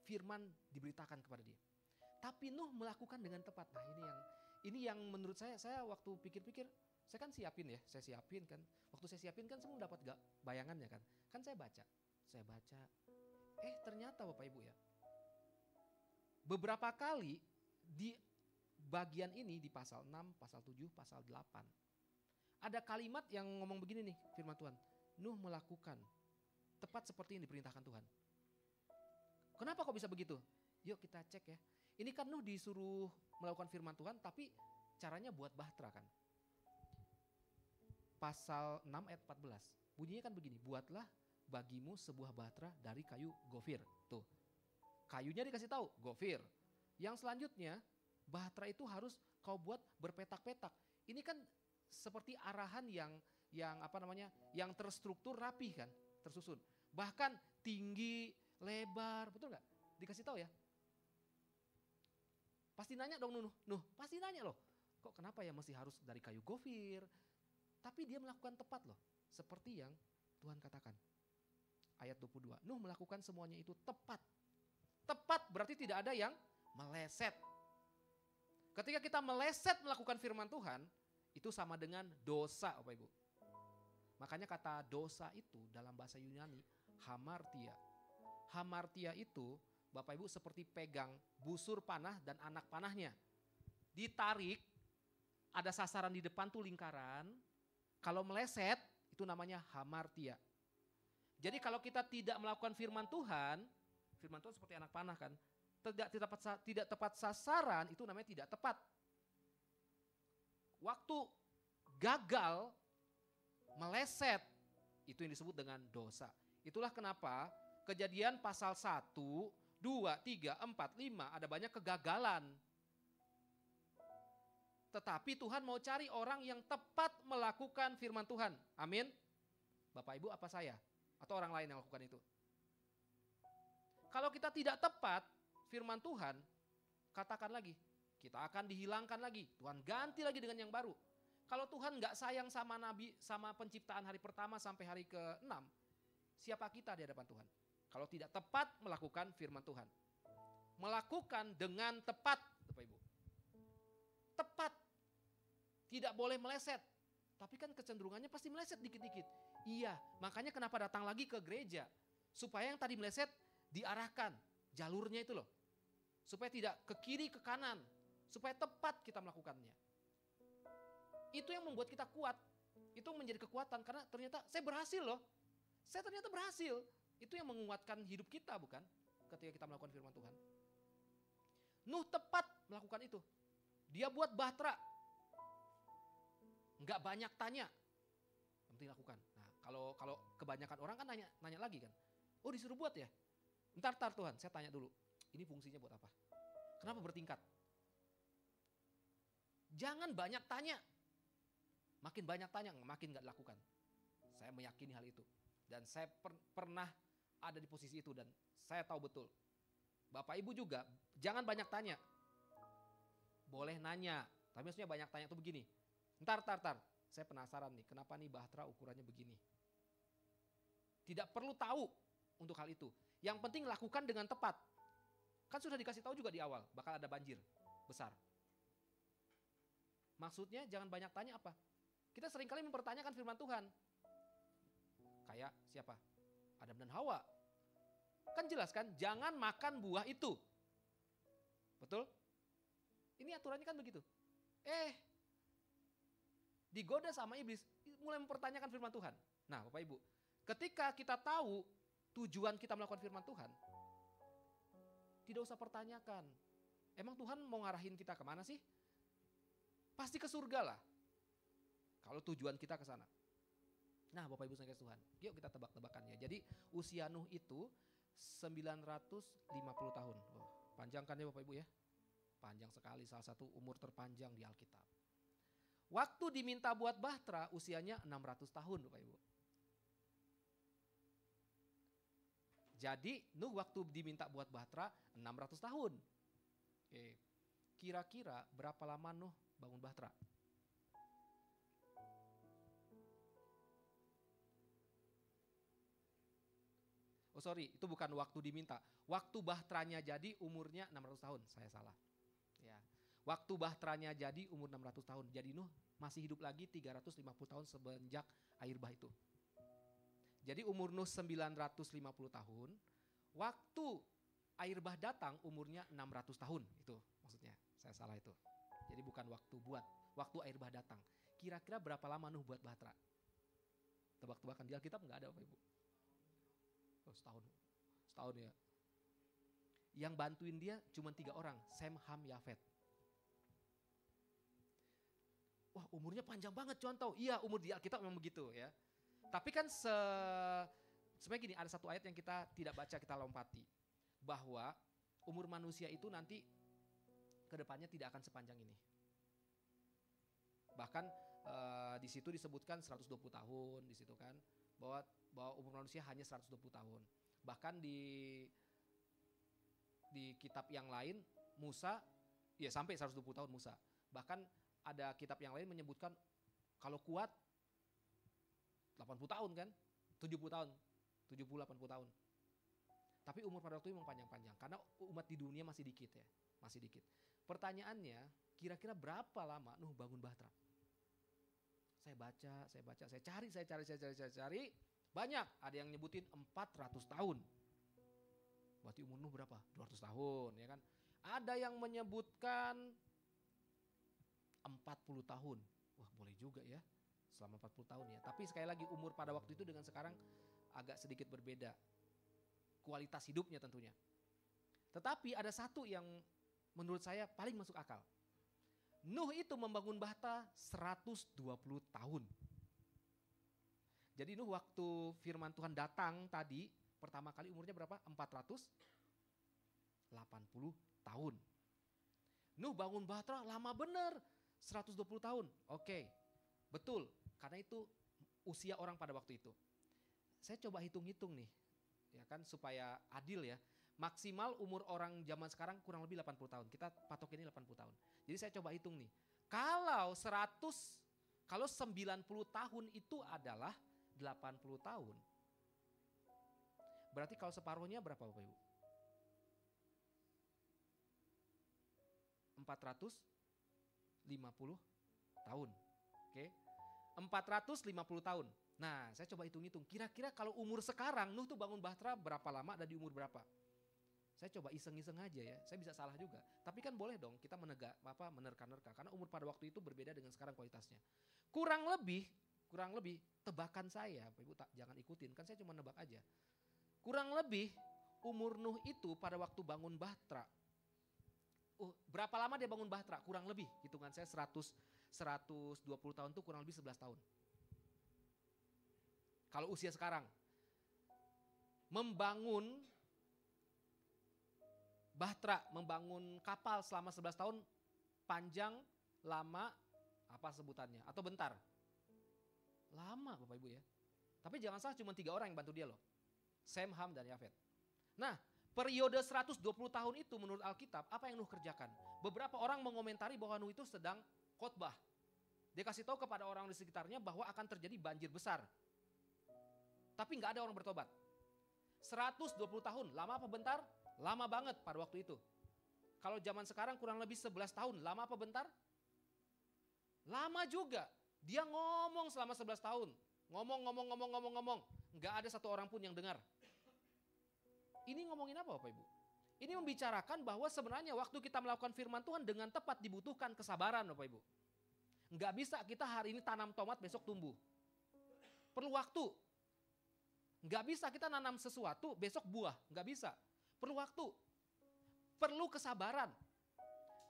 firman diberitakan kepada dia. Tapi Nuh melakukan dengan tepat. Nah ini yang menurut saya waktu pikir-pikir, saya kan siapin kan. Waktu saya siapin kan semua dapat gak bayangannya kan. Kan saya baca. Ternyata Bapak Ibu ya. Beberapa kali di bagian ini di pasal 6, pasal 7, pasal 8. Ada kalimat yang ngomong begini nih firman Tuhan. Nuh melakukan tepat seperti yang diperintahkan Tuhan. Kenapa kok bisa begitu? Yuk kita cek ya. Ini kan Nuh disuruh melakukan firman Tuhan tapi caranya buat bahtera kan. Pasal 6 ayat 14. Bunyinya kan begini, buatlah bagimu sebuah bahtera dari kayu gofir. Tuh, kayunya dikasih tahu, gofir. Yang selanjutnya, bahtera itu harus kau buat berpetak-petak. Ini kan seperti arahan yang terstruktur rapi kan, tersusun. Bahkan tinggi, lebar, betul nggak? Dikasih tahu ya. Pasti nanya dong Nuh, pasti nanya loh. Kok kenapa ya mesti harus dari kayu gofir? Tapi dia melakukan tepat loh, seperti yang Tuhan katakan. Ayat 22, Nuh melakukan semuanya itu tepat. Tepat berarti tidak ada yang meleset. Ketika kita meleset melakukan firman Tuhan, itu sama dengan dosa Bapak Ibu. Makanya kata dosa itu dalam bahasa Yunani, hamartia. Hamartia itu Bapak Ibu seperti pegang busur panah dan anak panahnya. Ditarik, ada sasaran di depan tuh lingkaran. Kalau meleset, itu namanya hamartia. Jadi kalau kita tidak melakukan firman Tuhan seperti anak panah kan, tidak tepat sasaran, itu namanya tidak tepat. Waktu gagal, meleset, itu yang disebut dengan dosa. Itulah kenapa Kejadian pasal 1, 2, 3, 4, 5 ada banyak kegagalan. Tetapi Tuhan mau cari orang yang tepat melakukan firman Tuhan. Amin. Bapak Ibu apa saya? Atau orang lain yang melakukan itu? Kalau kita tidak tepat firman Tuhan, katakan lagi, kita akan dihilangkan lagi. Tuhan ganti lagi dengan yang baru. Kalau Tuhan gak sayang sama nabi, sama penciptaan hari pertama sampai hari ke-6, siapa kita di hadapan Tuhan? Kalau tidak tepat melakukan firman Tuhan. Melakukan dengan tepat, Bapak Ibu. Tepat. Tidak boleh meleset. Tapi kan kecenderungannya pasti meleset dikit-dikit. Iya, makanya kenapa datang lagi ke gereja. Supaya yang tadi meleset diarahkan. Jalurnya itu loh. Supaya tidak ke kiri, ke kanan. Supaya tepat kita melakukannya. Itu yang membuat kita kuat. Itu menjadi kekuatan. Karena ternyata saya berhasil loh. Saya ternyata berhasil. Itu yang menguatkan hidup kita bukan? Ketika kita melakukan firman Tuhan. Nuh tepat melakukan itu. Dia buat bahtera. Enggak banyak tanya. Yang penting lakukan. Nah, kalau kebanyakan orang kan nanya lagi kan. Oh disuruh buat ya? Ntar Tuhan, saya tanya dulu. Ini fungsinya buat apa? Kenapa bertingkat? Jangan banyak tanya. Makin banyak tanya, makin gak dilakukan. Saya meyakini hal itu. Dan saya pernah ada di posisi itu dan saya tahu betul. Bapak Ibu juga, jangan banyak tanya. Boleh nanya, tapi maksudnya banyak tanya itu begini. Ntar, saya penasaran nih, kenapa nih bahtera ukurannya begini. Tidak perlu tahu untuk hal itu. Yang penting lakukan dengan tepat. Kan sudah dikasih tahu juga di awal, bakal ada banjir besar. Maksudnya jangan banyak tanya apa? Kita seringkali mempertanyakan firman Tuhan. Kayak siapa? Adam dan Hawa. Kan jelas kan, jangan makan buah itu. Betul? Ini aturannya kan begitu. Digoda sama iblis, mulai mempertanyakan firman Tuhan. Nah Bapak Ibu, ketika kita tahu tujuan kita melakukan firman Tuhan, tidak usah pertanyakan. Emang Tuhan mau ngarahin kita kemana sih? Pasti ke surga lah. Kalau tujuan kita ke sana. Nah Bapak Ibu sekalian Tuhan, yuk kita tebak-tebakannya. Jadi usia Nuh itu 950 tahun. Oh, panjang kan ya Bapak Ibu ya? Panjang sekali, salah satu umur terpanjang di Alkitab. Waktu diminta buat bahtera usianya 600 tahun Bapak Ibu. Jadi Nuh waktu diminta buat bahtera 600 tahun. Oke. Kira-kira berapa lama Nuh bangun bahtera? Oh sorry, itu bukan waktu diminta. Waktu bahteranya jadi umurnya 600 tahun. Saya salah. Ya. Waktu bahteranya jadi umur 600 tahun. Jadi Nuh masih hidup lagi 350 tahun semenjak air bah itu. Jadi umur Nuh 950 tahun. Waktu air bah datang umurnya 600 tahun. Itu maksudnya, saya salah itu. Jadi bukan waktu air bah datang. Kira-kira berapa lama Nuh buat bahtera? Tebak-tebakan, di Alkitab nggak ada Bapak Ibu. Oh, setahun ya. Yang bantuin dia cuma 3 orang, Sem, Ham, Yafet. Wah, umurnya panjang banget, cuman tahu. Iya, umur di Alkitab memang begitu ya. Tapi kan sebenarnya gini, ada satu ayat yang kita tidak baca, kita lompati. Bahwa umur manusia itu nanti kedepannya tidak akan sepanjang ini. Bahkan di situ disebutkan 120 tahun di situ kan, bahwa umur manusia hanya 120 tahun. Bahkan di kitab yang lain Musa ya sampai 120 tahun Musa. Bahkan ada kitab yang lain menyebutkan kalau kuat 80 tahun kan, 70 tahun, 70-80 tahun. Tapi umur pada waktu itu memang panjang-panjang karena umat di dunia masih dikit ya, masih dikit. Pertanyaannya, kira-kira berapa lama Nuh bangun bahtera? Saya baca, saya cari. Banyak, ada yang nyebutin 400 tahun. Berarti umur Nuh berapa? 200 tahun, ya kan? Ada yang menyebutkan 40 tahun. Wah, boleh juga ya. Selama 40 tahun ya. Tapi sekali lagi umur pada waktu itu dengan sekarang agak sedikit berbeda. Kualitas hidupnya tentunya. Tetapi ada satu yang menurut saya paling masuk akal. Nuh itu membangun bahtera 120 tahun. Jadi Nuh waktu firman Tuhan datang tadi, pertama kali umurnya berapa? 480 tahun. Nuh bangun bahtera lama bener, 120 tahun. Oke, betul. Karena itu usia orang pada waktu itu. Saya coba hitung-hitung nih, ya kan supaya adil ya. Maksimal umur orang zaman sekarang kurang lebih 80 tahun. Kita patok ini 80 tahun. Jadi saya coba hitung nih. Kalau 90 tahun itu adalah 80 tahun. Berarti kalau separuhnya berapa Bapak Ibu? 450 tahun. Oke. 450 tahun. Nah, saya coba hitung-hitung. Kira-kira kalau umur sekarang Nuh tuh bangun bahtera berapa lama dan di umur berapa? Saya coba iseng-iseng aja ya. Saya bisa salah juga. Tapi kan boleh dong kita menerka-nerka karena umur pada waktu itu berbeda dengan sekarang kualitasnya. Kurang lebih tebakan saya, Bapak Ibu jangan ikutin, kan saya cuma nebak aja. Kurang lebih umur Nuh itu pada waktu bangun bahtera. Berapa lama dia bangun bahtera? Kurang lebih hitungan saya 120 tahun tuh kurang lebih 11 tahun. Kalau usia sekarang membangun bahtera, membangun kapal selama 11 tahun panjang, lama, apa sebutannya? Atau bentar? Lama Bapak Ibu ya. Tapi jangan salah cuma 3 orang yang bantu dia loh. Sem, Ham, dan Yafet. Nah, periode 120 tahun itu menurut Alkitab, apa yang Nuh kerjakan? Beberapa orang mengomentari bahwa Nuh itu sedang khotbah. Dia kasih tahu kepada orang di sekitarnya bahwa akan terjadi banjir besar. Tapi nggak ada orang bertobat. 120 tahun, lama apa bentar? Lama banget pada waktu itu. Kalau zaman sekarang kurang lebih 11 tahun, lama apa bentar? Lama juga. Dia ngomong selama 11 tahun. Ngomong. Nggak ada satu orang pun yang dengar. Ini ngomongin apa Bapak Ibu? Ini membicarakan bahwa sebenarnya waktu kita melakukan firman Tuhan dengan tepat dibutuhkan kesabaran Bapak Ibu. Nggak bisa kita hari ini tanam tomat besok tumbuh. Perlu waktu. Nggak bisa kita nanam sesuatu besok buah. Nggak bisa. Perlu waktu. Perlu kesabaran.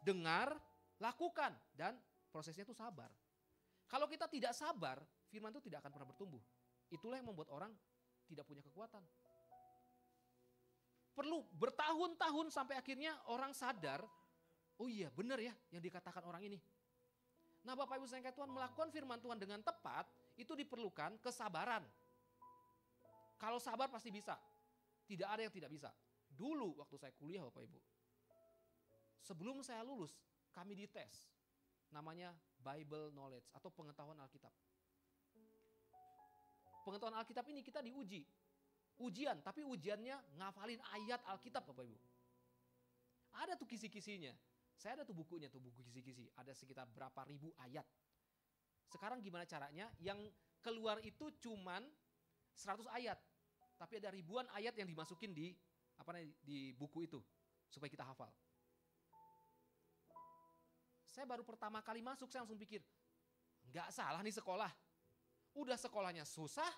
Dengar, lakukan. Dan prosesnya itu sabar. Kalau kita tidak sabar, firman itu tidak akan pernah bertumbuh. Itulah yang membuat orang tidak punya kekuatan. Perlu bertahun-tahun sampai akhirnya orang sadar, oh iya benar ya yang dikatakan orang ini. Nah Bapak Ibu saudara Tuhan, melakukan firman Tuhan dengan tepat, itu diperlukan kesabaran. Kalau sabar pasti bisa. Tidak ada yang tidak bisa. Dulu waktu saya kuliah Bapak Ibu, sebelum saya lulus, kami dites. Namanya Bible Knowledge atau pengetahuan Alkitab. Pengetahuan Alkitab ini kita diuji. Ujian, tapi ujiannya ngafalin ayat Alkitab Bapak Ibu. Ada tuh kisi-kisinya. Saya ada tuh bukunya, tuh buku kisi-kisi. Ada sekitar berapa ribu ayat. Sekarang gimana caranya? Yang keluar itu cuman 100 ayat. Tapi ada ribuan ayat yang dimasukin di di buku itu supaya kita hafal. Saya baru pertama kali masuk, saya langsung pikir, nggak salah nih sekolah. Udah sekolahnya susah,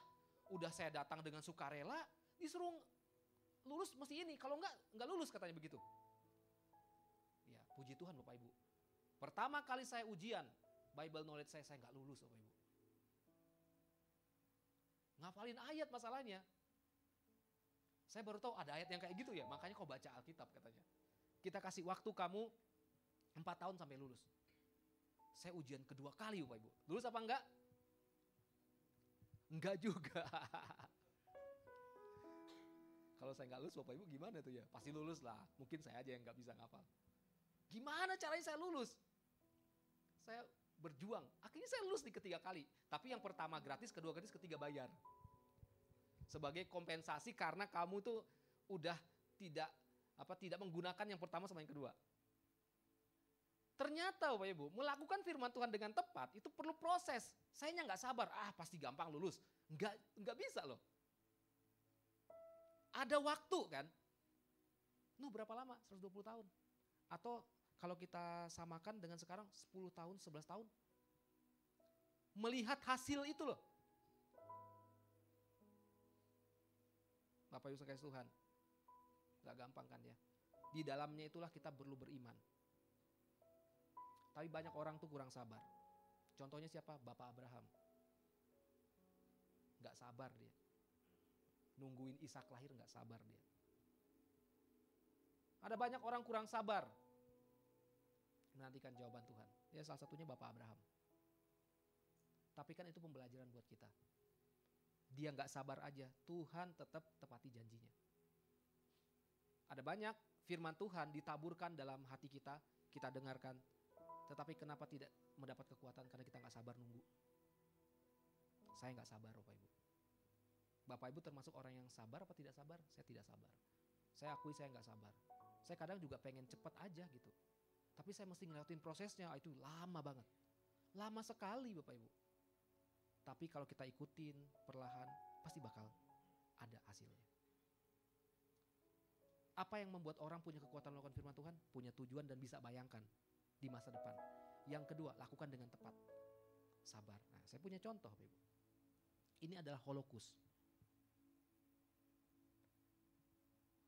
udah saya datang dengan sukarela, disuruh lulus mesti ini, kalau nggak lulus katanya begitu. Ya, puji Tuhan Bapak Ibu. Pertama kali saya ujian, Bible knowledge saya nggak lulus Bapak Ibu. Ngafalin ayat masalahnya. Saya baru tahu ada ayat yang kayak gitu ya, makanya kau baca Alkitab katanya. Kita kasih waktu kamu 4 tahun sampai lulus. Saya ujian kedua kali Bapak Ibu. Lulus apa enggak? Enggak juga. Kalau saya nggak lulus Bapak Ibu gimana tuh ya? Pasti lulus lah. Mungkin saya aja yang nggak bisa ngafal. Gimana caranya saya lulus? Saya berjuang. Akhirnya saya lulus di ketiga kali. Tapi yang pertama gratis, kedua gratis, ketiga bayar. Sebagai kompensasi karena kamu tuh udah tidak menggunakan yang pertama sama yang kedua. Ternyata Bapak Ibu, melakukan firman Tuhan dengan tepat itu perlu proses. Sayanya nggak sabar, pasti gampang lulus. Nggak bisa loh. Ada waktu kan. Berapa lama? 120 tahun. Atau kalau kita samakan dengan sekarang 10 tahun, 11 tahun. Melihat hasil itu loh. Bapak Ibu sekalian Tuhan. Gak gampang kan ya. Di dalamnya itulah kita perlu beriman. Tapi banyak orang tuh kurang sabar. Contohnya siapa? Bapak Abraham. Gak sabar dia. Nungguin Ishak lahir gak sabar dia. Ada banyak orang kurang sabar menantikan jawaban Tuhan. Ya salah satunya Bapak Abraham. Tapi kan itu pembelajaran buat kita. Dia gak sabar aja, Tuhan tetap tepati janjinya. Ada banyak firman Tuhan ditaburkan dalam hati kita, kita dengarkan. Tetapi kenapa tidak mendapat kekuatan? Karena kita gak sabar nunggu. Saya gak sabar Bapak Ibu. Bapak Ibu termasuk orang yang sabar apa tidak sabar? Saya tidak sabar. Saya akui saya gak sabar. Saya kadang juga pengen cepat aja gitu. Tapi saya mesti ngelewatin prosesnya, itu lama banget. Lama sekali Bapak Ibu. Tapi kalau kita ikutin perlahan, pasti bakal ada hasilnya. Apa yang membuat orang punya kekuatan melakukan firman Tuhan? Punya tujuan dan bisa bayangkan di masa depan. Yang kedua, lakukan dengan tepat. Sabar. Nah, saya punya contoh Bapak Ibu. Ini adalah Holocaust.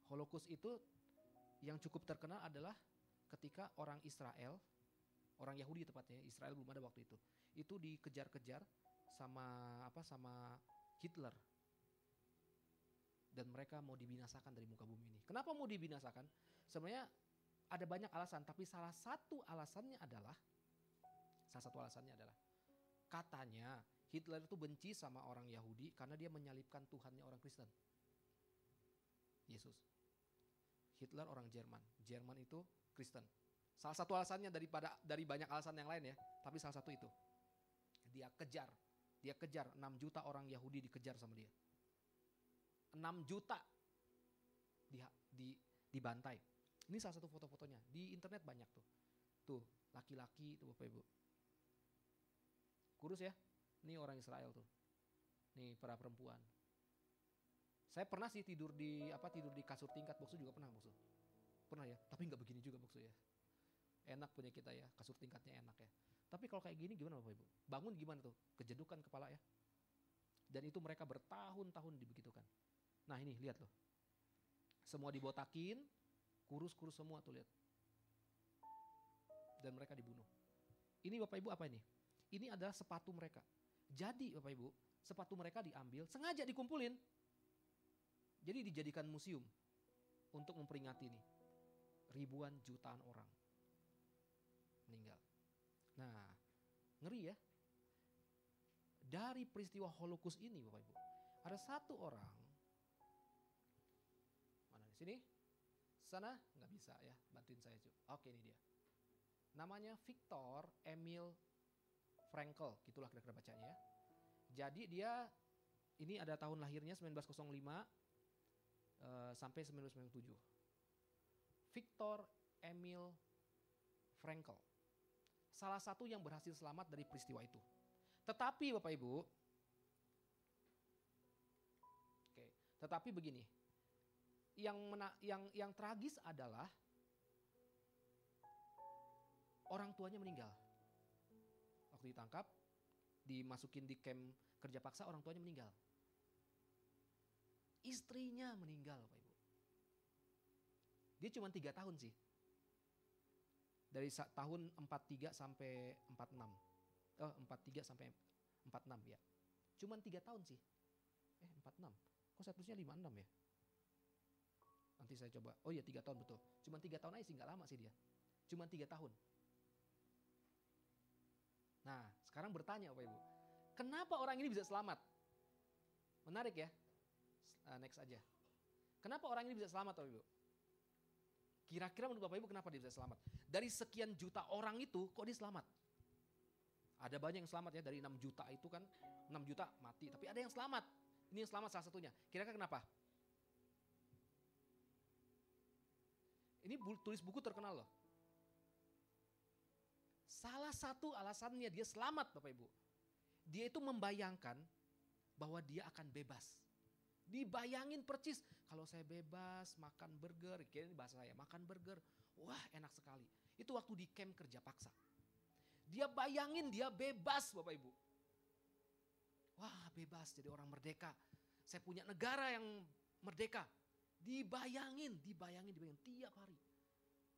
Holocaust itu yang cukup terkenal adalah ketika orang Israel, orang Yahudi tepatnya, Israel belum ada waktu itu dikejar-kejar sama Hitler. Dan mereka mau dibinasakan dari muka bumi ini. Kenapa mau dibinasakan? Sebenarnya ada banyak alasan, tapi salah satu alasannya adalah katanya Hitler itu benci sama orang Yahudi karena dia menyalibkan Tuhannya orang Kristen. Yesus. Hitler orang Jerman. Jerman itu Kristen. Salah satu alasannya dari banyak alasan yang lain ya, tapi salah satu itu. Dia kejar 6 juta orang Yahudi dikejar sama dia. 6 juta dibantai. Ini salah satu foto-fotonya. Di internet banyak tuh. Tuh, laki-laki tuh Bapak Ibu. Kurus ya. Ini orang Israel tuh. Nih para perempuan. Saya pernah sih tidur di kasur tingkat, Boksu juga pernah Boksu. Pernah ya, tapi nggak begini juga Boksu ya. Enak punya kita ya, kasur tingkatnya enak ya. Tapi kalau kayak gini gimana Bapak Ibu? Bangun gimana tuh? Kejedukan kepala ya. Dan itu mereka bertahun-tahun dibegitukan. Nah ini lihat loh. Semua dibotakin, kurus-kurus semua tuh lihat. Dan mereka dibunuh. Ini Bapak Ibu apa ini? Ini adalah sepatu mereka. Jadi Bapak Ibu, sepatu mereka diambil, sengaja dikumpulin. Jadi dijadikan museum untuk memperingati ini. Ribuan jutaan orang meninggal. Nah, ngeri ya. Dari peristiwa Holocaust ini Bapak Ibu, ada satu orang. Mana di sini? Sana nggak bisa ya, bantuin saya cuy. Oke ini dia. Namanya Viktor Emil Frankl, gitulah kira-kira bacanya ya. Jadi dia ini ada tahun lahirnya 1905 sampai 1997. Viktor Emil Frankl. Salah satu yang berhasil selamat dari peristiwa itu. Tetapi Bapak Ibu, tetapi begini, yang tragis adalah orang tuanya meninggal. Waktu ditangkap, dimasukin di camp kerja paksa, orang tuanya meninggal. Istrinya meninggal, Bapak Ibu. Dia cuma 3 tahun sih. Dari tahun 43 sampai 46. 43 sampai 46 ya. Cuma 3 tahun sih. 46. Kok saya tulisnya 56 ya? Nanti saya coba. Oh iya 3 tahun betul. Cuma 3 tahun aja sih, gak lama sih dia. Cuma 3 tahun. Nah, sekarang bertanya Bapak Ibu. Kenapa orang ini bisa selamat? Menarik ya. Next aja. Kenapa orang ini bisa selamat Bapak Ibu? Kira-kira menurut Bapak Ibu kenapa dia bisa selamat? Dari sekian juta orang itu kok dia selamat? Ada banyak yang selamat ya, dari 6 juta itu kan 6 juta mati, tapi ada yang selamat. Ini yang selamat salah satunya. Kira-kira kenapa? Ini tulis buku terkenal loh. Salah satu alasannya dia selamat Bapak Ibu. Dia itu membayangkan bahwa dia akan bebas. Dibayangin percis, kalau saya bebas makan burger, kira ini bahasa saya, makan burger, wah enak sekali. Itu waktu di camp kerja paksa. Dia bayangin dia bebas Bapak Ibu. Wah bebas jadi orang merdeka. Saya punya negara yang merdeka. Dibayangin tiap hari.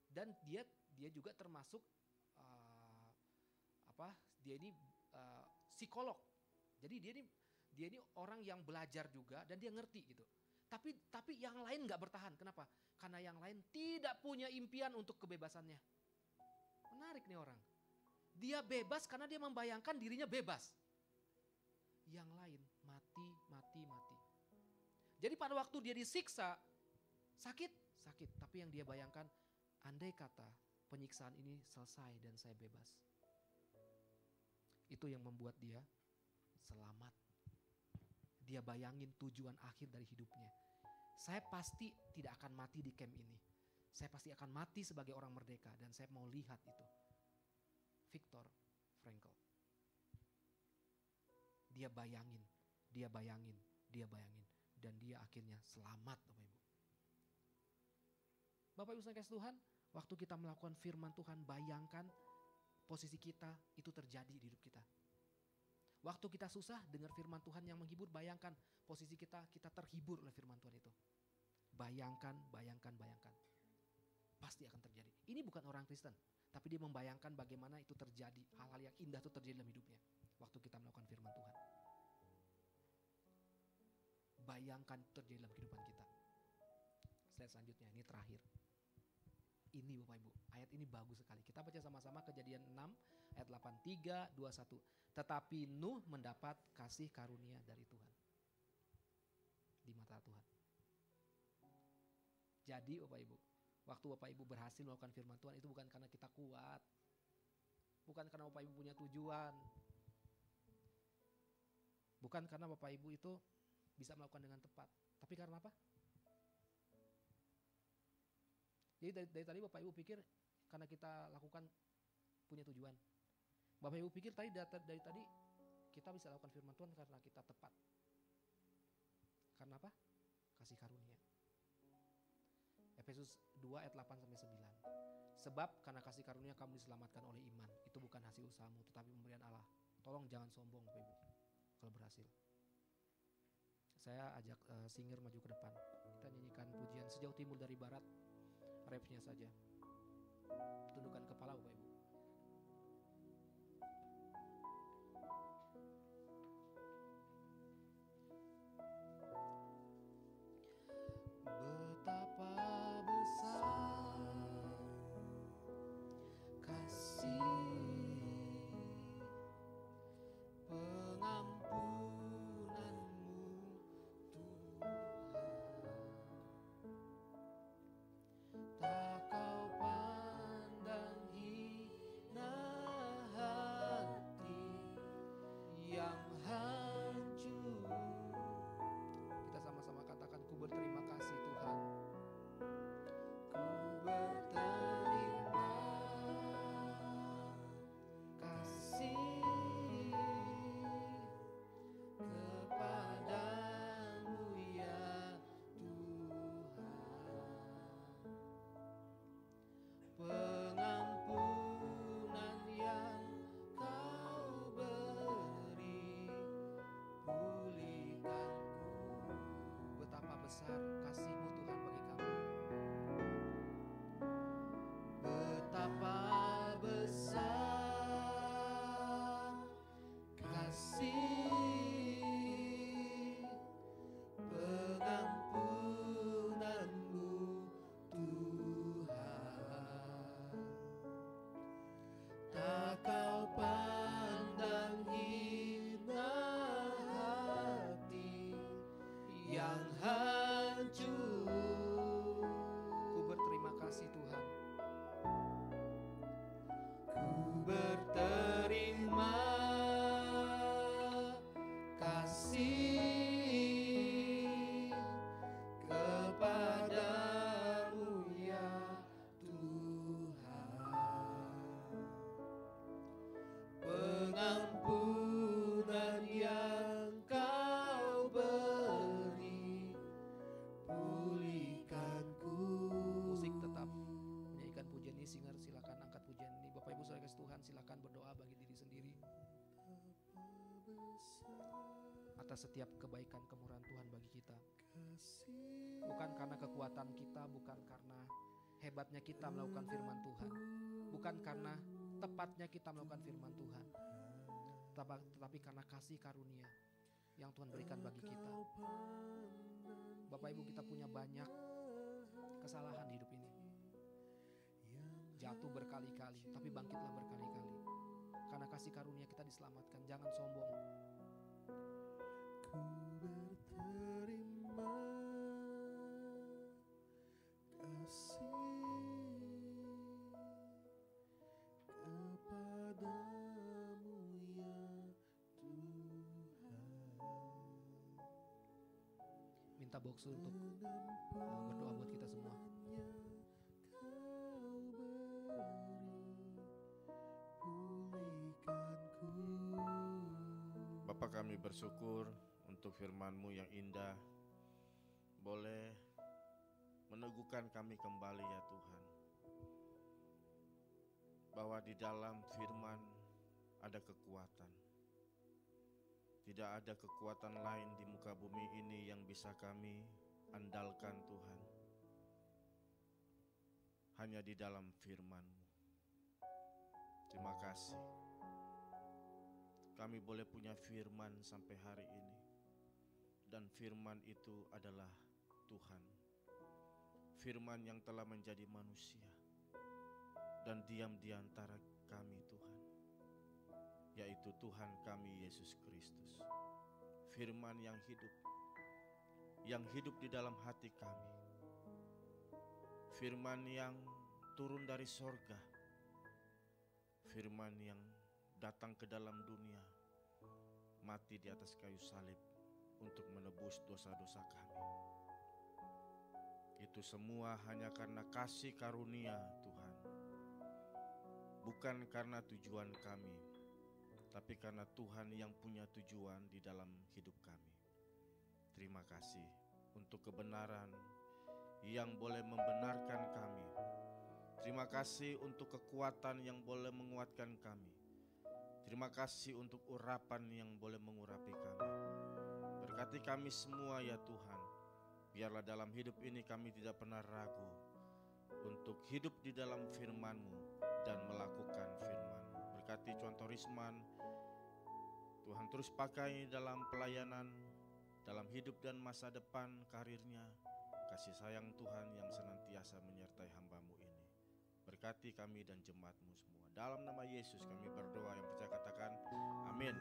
Dan dia juga termasuk dia ini psikolog. Jadi dia ini orang yang belajar juga dan dia ngerti gitu. Tapi yang lain nggak bertahan. Kenapa? Karena yang lain tidak punya impian untuk kebebasannya. Menarik nih orang. Dia bebas karena dia membayangkan dirinya bebas. Yang lain mati. Jadi pada waktu dia disiksa, sakit. Tapi yang dia bayangkan, andai kata penyiksaan ini selesai dan saya bebas. Itu yang membuat dia selamat. Dia bayangin tujuan akhir dari hidupnya. Saya pasti tidak akan mati di camp ini. Saya pasti akan mati sebagai orang merdeka dan saya mau lihat itu. Viktor Frankl. Dia bayangin. Dan dia akhirnya selamat Bapak Ibu. Bapak Ibu sekalian Tuhan, waktu kita melakukan firman Tuhan, bayangkan posisi kita itu terjadi di hidup kita. Waktu kita susah dengar firman Tuhan yang menghibur, bayangkan posisi kita terhibur oleh firman Tuhan itu. Bayangkan. Pasti akan terjadi. Ini bukan orang Kristen, tapi dia membayangkan bagaimana itu terjadi, hal-hal yang indah itu terjadi dalam hidupnya waktu kita melakukan firman Tuhan. Bayangkan terjadi dalam kehidupan kita. Slide selanjutnya, ini terakhir. Ini Bapak Ibu, ayat ini bagus sekali. Kita baca sama-sama Kejadian 6 ayat 8, 3, 2, 1. Tetapi Nuh mendapat kasih karunia dari Tuhan. Di mata Tuhan. Jadi Bapak Ibu, waktu Bapak Ibu berhasil melakukan firman Tuhan itu bukan karena kita kuat. Bukan karena Bapak Ibu punya tujuan. Bukan karena Bapak Ibu itu bisa melakukan dengan tepat. Tapi karena apa? Jadi dari tadi Bapak Ibu pikir karena kita lakukan punya tujuan. Bapak Ibu pikir dari tadi kita bisa lakukan firman Tuhan karena kita tepat. Karena apa? Kasih karunia. Efesus 2 ayat 8 sampai 9. Sebab karena kasih karunia kamu diselamatkan oleh iman. Itu bukan hasil usahamu tetapi pemberian Allah. Tolong jangan sombong Bapak Ibu kalau berhasil. Saya ajak singer maju ke depan. Kita nyanyikan pujian sejauh timur dari barat. Refnya saja. Tundukkan kepala Bapak Ibu. Betapa besar kasih pengampunanmu Tuhan. Tak kau pandang yang hancur. Ku berterima kasih Tuhan. Ku berterima kasih kepadamu ya Tuhan. Pengampunan yang Kau beri, pulihkanku. Musik tetap menyanyikan pujian ini, singer silakan angkat pujian ini. Bapak Ibu saudara kasih Tuhan, silakan berdoa bagi diri sendiri atas setiap kebaikan kemurahan Tuhan bagi kita. Bukan karena kekuatan kita, bukan karena hebatnya kita melakukan firman Tuhan, bukan karena tepatnya kita melakukan firman Tuhan, tetapi karena kasih karunia yang Tuhan berikan bagi kita. Bapak Ibu, kita punya banyak kesalahan di hidup ini. Jatuh berkali-kali, tapi bangkitlah berkali-kali. Karena kasih karunia kita diselamatkan. Jangan sombong. Ku berterima kasih kepadamu ya Tuhan. Minta Boksu untuk berdoa buat kita semua. Bapa, kami bersyukur untuk firman-Mu yang indah, boleh meneguhkan kami kembali ya Tuhan, bahwa di dalam firman ada kekuatan. Tidak ada kekuatan lain di muka bumi ini yang bisa kami andalkan Tuhan, hanya di dalam firman-Mu. Terima kasih kami boleh punya firman sampai hari ini, dan firman itu adalah Tuhan. Firman yang telah menjadi manusia dan diam di antara kami Tuhan, yaitu Tuhan kami Yesus Kristus. Firman yang hidup di dalam hati kami. Firman yang turun dari sorga. Firman yang datang ke dalam dunia, mati di atas kayu salib untuk menebus dosa-dosa kami. Itu semua hanya karena kasih karunia Tuhan, bukan karena tujuan kami, tapi karena Tuhan yang punya tujuan di dalam hidup kami. Terima kasih untuk kebenaran yang boleh membenarkan kami. Terima kasih untuk kekuatan yang boleh menguatkan kami. Terima kasih untuk urapan yang boleh mengurapi kami. Berkati kami semua ya Tuhan. Biarlah dalam hidup ini kami tidak pernah ragu untuk hidup di dalam firman-Mu dan melakukan firman-Mu. Berkati contoh Risman, Tuhan terus pakai dalam pelayanan, dalam hidup dan masa depan karirnya. Kasih sayang Tuhan yang senantiasa menyertai hamba-Mu ini. Berkati kami dan jemaat-Mu semua. Dalam nama Yesus kami berdoa, yang percaya katakan amin.